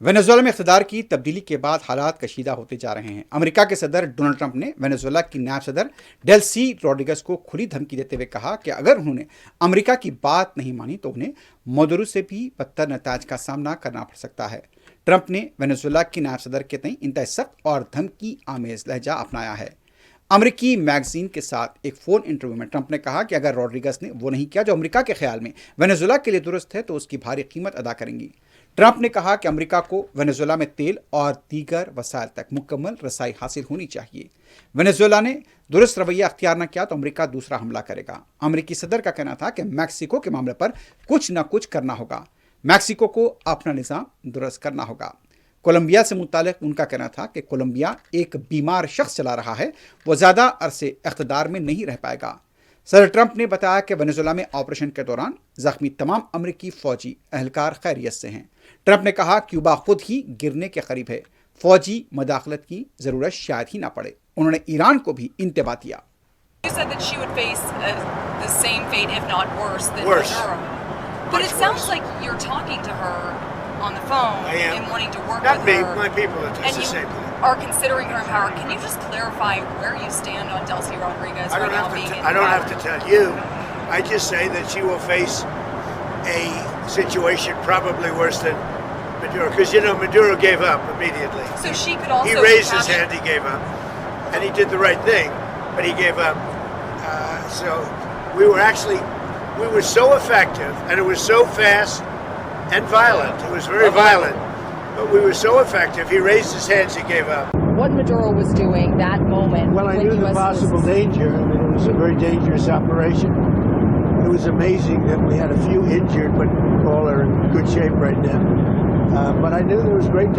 Venezuela میں اقتدار کی تبدیلی کے بعد حالات کشیدہ ہوتے جا رہے ہیں۔ امریکہ کے صدر ڈونلڈ ٹرمپ نے وینزویلا کی نائب صدر ڈیلسی روڈریگز کو کھلی دھمکی دیتے ہوئے کہا کہ اگر انہوں نے امریکہ کی بات نہیں مانی تو انہیں مدورو سے بھی بدتر نتائج کا سامنا کرنا پڑ سکتا ہے۔ ٹرمپ نے وینزویلا کی نائب صدر کے تئیں انتہائی سخت اور دھمکی آمیز لہجہ اپنایا ہے۔ امریکی میگزین کے ساتھ ایک فون انٹرویو میں ٹرمپ نے کہا کہ اگر روڈریگز نے وہ نہیں کیا جو امریکہ کے خیال میں وینزویلا کے لیے درست ہے تو اس کی بھاری قیمت ادا کریں گی۔ ٹرمپ نے کہا کہ امریکہ کو وینزویلا میں تیل اور دیگر وسائل تک مکمل رسائی حاصل ہونی چاہیے۔ وینزویلا نے درست رویہ اختیار نہ کیا تو امریکہ دوسرا حملہ کرے گا۔ امریکی صدر کا کہنا تھا کہ میکسیکو کے معاملے پر کچھ نہ کچھ کرنا ہوگا۔ میکسیکو کو اپنا نظام درست کرنا ہوگا۔ کولمبیا سے متعلق ان کا کہنا تھا کہ کولمبیا ایک بیمار شخص چلا رہا ہے، وہ زیادہ عرصے اقتدار میں نہیں رہ پائے گا۔ صدر ٹرمپ نے بتایا کہ وینزویلا میں آپریشن کے دوران زخمی تمام امریکی فوجی اہلکار خیریت سے ہیں۔ ٹرمپ نے کہا کیوبا خود ہی گرنے کے قریب ہے، فوجی مداخلت کی ضرورت شاید ہی نہ پڑے۔ انہوں نے ایران کو بھی انتباہ دیا۔ You said that she would face the same fate, if not worse, than Worse. Maduro. But it sounds like you're talking to her on the phone I am. and wanting to work Not with me, her. my people are And the you same thing. are considering her in power. Can you just clarify where you stand on Delcy Rodriguez I right don't now have being to. in I don't have power? to tell you. I just say that she will face a situation probably worse than Maduro, because you know Maduro gave up immediately. So she could also He raised his capture- hand. He gave up, and he did the right thing, but he gave up. So we were so effective, and it was so fast and violent. It was very violent, but we were so effective. He raised his hands. He gave up. What Maduro was doing that moment. Well, I when knew the US possible danger. I mean, it was a very dangerous operation. It was amazing that we had a few injured, but all are in good shape right now. But I knew there was great danger.